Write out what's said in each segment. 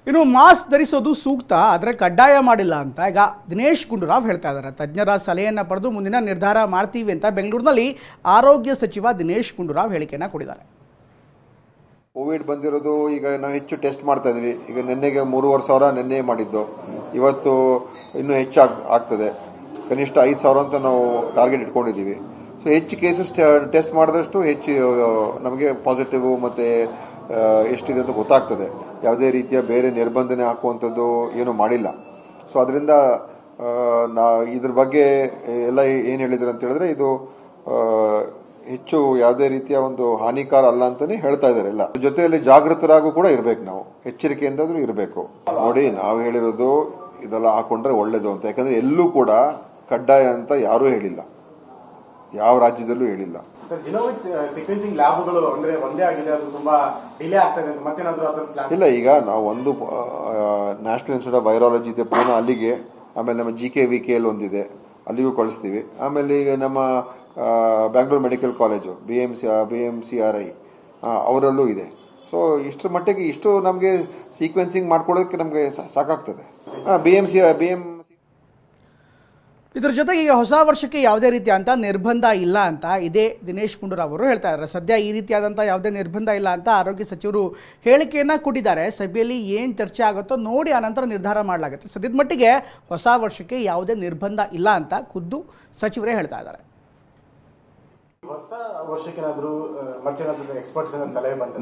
ಇನ್ನು ಮಾಸ್ಕ್ ಧರಿಸೋದು ಸೂಕ್ತ, ಆದರೆ ಕಡ್ಡಾಯ ಮಾಡಿಲ್ಲ ಅಂತ ಈಗ ದಿನೇಶ್ ಗುಂಡೂರಾವ್ ಹೇಳ್ತಾ ಇದ್ದಾರೆ. ತಜ್ಞರ ಸಲಹೆಯನ್ನು ಪಡೆದು ಮುಂದಿನ ನಿರ್ಧಾರ ಮಾಡ್ತೀವಿ ಅಂತ ಬೆಂಗಳೂರಿನಲ್ಲಿ ಆರೋಗ್ಯ ಸಚಿವ ದಿನೇಶ್ ಗುಂಡೂರಾವ್ ಹೇಳಿಕೆಯನ್ನು ಕೊಟ್ಟಿದ್ದಾರೆ. ಕೋವಿಡ್ ಬಂದಿರೋದು ಈಗ ನಾವು ಹೆಚ್ಚು ಟೆಸ್ಟ್ ಮಾಡ್ತಾ ಇದ್ವಿ. ಈಗ ನಿನ್ನೆಗೆ 3,500 ನಿನ್ನೆ ಮಾಡಿದ್ದು, ಇವತ್ತು ಇನ್ನೂ ಹೆಚ್ಚು ಆಗ್ತದೆ. ಕನಿಷ್ಠ 5,000 ಅಂತ ನಾವು ಟಾರ್ಗೆಟ್ ಇಟ್ಕೊಂಡಿದ್ದೀವಿ. ಸೊ ಹೆಚ್ಚು ಕೇಸಸ್ ಟೆಸ್ಟ್ ಮಾಡಿದಷ್ಟು ಹೆಚ್ಚು ನಮಗೆ ಪಾಸಿಟಿವ್ ಮತ್ತು ಎಷ್ಟಿದೆ ಅಂತ ಗೊತ್ತಾಗ್ತದೆ. ಯಾವುದೇ ರೀತಿಯ ಬೇರೆ ನಿರ್ಬಂಧನೆ ಹಾಕುವಂಥದ್ದು ಏನೂ ಮಾಡಿಲ್ಲ. ಸೊ ಅದರಿಂದ ಇದ್ರ ಬಗ್ಗೆ ಎಲ್ಲ ಏನು ಹೇಳಿದ್ರು ಅಂತ ಹೇಳಿದ್ರೆ, ಇದು ಹೆಚ್ಚು ಯಾವುದೇ ರೀತಿಯ ಒಂದು ಹಾನಿಕಾರ ಅಲ್ಲ ಅಂತಾನೆ ಹೇಳ್ತಾ ಇದ್ದಾರೆ. ಎಲ್ಲ ಜೊತೆಯಲ್ಲಿ ಜಾಗೃತರಾಗೂ ಕೂಡ ಇರಬೇಕು, ನಾವು ಎಚ್ಚರಿಕೆಯಿಂದಾದ್ರೂ ಇರಬೇಕು. ನೋಡಿ, ನಾವು ಹೇಳಿರೋದು ಇದೆಲ್ಲ ಹಾಕೊಂಡ್ರೆ ಒಳ್ಳೇದು ಅಂತ. ಯಾಕಂದ್ರೆ ಎಲ್ಲೂ ಕೂಡ ಕಡ್ಡಾಯ ಅಂತ ಯಾರೂ ಹೇಳಿಲ್ಲ, ಯಾವ ರಾಜ್ಯದಲ್ಲೂ ಹೇಳಿಲ್ಲ. ಇಲ್ಲ, ಈಗ ನಾವು ಒಂದು ನ್ಯಾಷನಲ್ ಇನ್ಸ್ಟಿಟ್ಯೂಟ್ ಆಫ್ ವೈರಾಲಜಿ ಇದೆ ಪೂನಾ, ಅಲ್ಲಿಗೆ, ಆಮೇಲೆ ನಮ್ಮ GKVKL ಒಂದಿದೆ, ಅಲ್ಲಿಗೂ ಕಳಿಸ್ತೀವಿ. ಆಮೇಲೆ ಈಗ ನಮ್ಮ ಬ್ಯಾಂಗ್ಳೂರ್ ಮೆಡಿಕಲ್ ಕಾಲೇಜು BMCRI ಅವರಲ್ಲೂ ಇದೆ. ಸೊ ಇಷ್ಟರ ಮಟ್ಟಿಗೆ ಇಷ್ಟು ನಮಗೆ ಸೀಕ್ವೆನ್ಸಿಂಗ್ ಮಾಡ್ಕೊಳ್ಳೋದಕ್ಕೆ ನಮಗೆ ಸಾಕಾಗ್ತದೆ. ಇದರ ಜೊತೆಗೆ ಈಗ ಹೊಸ ವರ್ಷಕ್ಕೆ ಯಾವುದೇ ರೀತಿಯಾದಂಥ ನಿರ್ಬಂಧ ಇಲ್ಲ ಅಂತ ಇದೇ ದಿನೇಶ್ ಗುಂಡೂರಾವ್ ಅವರು ಹೇಳ್ತಾ ಇದ್ದಾರೆ. ಸದ್ಯ ಈ ರೀತಿಯಾದಂಥ ಯಾವುದೇ ನಿರ್ಬಂಧ ಇಲ್ಲ ಅಂತ ಆರೋಗ್ಯ ಸಚಿವರು ಹೇಳಿಕೆಯನ್ನು ಕೊಟ್ಟಿದ್ದಾರೆ. ಸಭೆಯಲ್ಲಿ ಏನು ಚರ್ಚೆ ಆಗುತ್ತೋ ನೋಡಿ ಆನಂತರ ನಿರ್ಧಾರ ಮಾಡಲಾಗುತ್ತೆ. ಸದ್ಯದ ಮಟ್ಟಿಗೆ ಹೊಸ ವರ್ಷಕ್ಕೆ ಯಾವುದೇ ನಿರ್ಬಂಧ ಇಲ್ಲ ಅಂತ ಖುದ್ದು ಸಚಿವರೇ ಹೇಳ್ತಾ ಇದ್ದಾರೆ.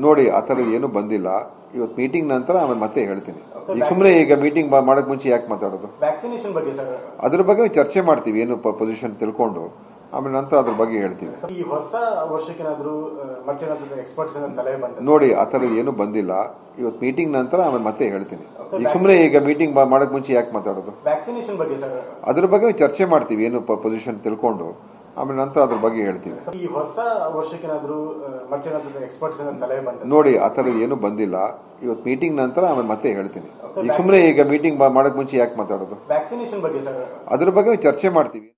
ನೋಡಿ, ಆ ಥರ ಏನು ಬಂದಿಲ್ಲ. ಇವತ್ತು ಮೀಟಿಂಗ್ ನಂತರ ಆಮೇಲೆ ಮತ್ತೆ ಹೇಳ್ತೀನಿ. ಈಗ ಸುಮ್ಮನೆ ಈಗ ಮೀಟಿಂಗ್ ಮಾಡಕ್ ಮುಂಚೆ ಯಾಕೆ ಮಾತಾಡೋದು? ವ್ಯಾಕ್ಸಿನೇಷನ್ ಬಗ್ಗೆ ಸರ್, ಅದ್ರ ಬಗ್ಗೆ ಚರ್ಚೆ ಮಾಡ್ತೀವಿ, ಏನು ಪೊಸಿಷನ್ ತಿಳ್ಕೊಂಡು ಆಮೇಲೆ ನಂತರ ಅದ್ರ ಬಗ್ಗೆ ಹೇಳ್ತೀವಿ. ಈ ಹೊಸ ವರ್ಷಕ್ಕೇನಾದ್ರೂ ಎಕ್ಸ್ಪರ್ಟ್ಸ್ ಸಲಹೆ ಬಂದ? ನೋಡಿ, ಆ ಥರ ಏನು ಬಂದಿಲ್ಲ. ಇವತ್ತು ಮೀಟಿಂಗ್ ನಂತರ ಆಮೇಲೆ ಮತ್ತೆ ಹೇಳ್ತೀನಿ. ಈಗ ಸುಮ್ಮನೆ ಈಗ ಮೀಟಿಂಗ್ ಮಾಡಕ್ ಮುಂಚೆ ಯಾಕೆ ಮಾತಾಡೋದು? ವ್ಯಾಕ್ಸಿನೇಷನ್ ಬಗ್ಗೆ ಸರ್, ಅದ್ರ ಬಗ್ಗೆ ಚರ್ಚೆ ಮಾಡ್ತೀವಿ, ಏನು ಪೊಸಿಷನ್ ತಿಳ್ಕೊಂಡು ಆಮೇಲೆ ನಂತರ ಅದ್ರ ಬಗ್ಗೆ ಹೇಳ್ತೀವಿ. ಈ ಹೊಸ ವರ್ಷಕ್ಕೇನಾದ್ರೂ ಎಕ್ಸ್ಪರ್ಟ್ಸ್ ಸಲಹೆ ಬಂದ? ನೋಡಿ, ಆ ಥರ ಏನು ಬಂದಿಲ್ಲ. ಇವತ್ತು ಮೀಟಿಂಗ್ ನಂತರ ಆಮೇಲೆ ಮತ್ತೆ ಹೇಳ್ತೀನಿ. ಈಗ ಸುಮ್ಮನೆ ಈಗ ಮೀಟಿಂಗ್ ಮಾಡಕ್ ಮುಂಚೆ ಯಾಕೆ ಮಾತಾಡೋದು? ವ್ಯಾಕ್ಸಿನೇಷನ್ ಬಗ್ಗೆ ಸರ್, ಅದ್ರ ಬಗ್ಗೆ ಚರ್ಚೆ ಮಾಡ್ತೀವಿ.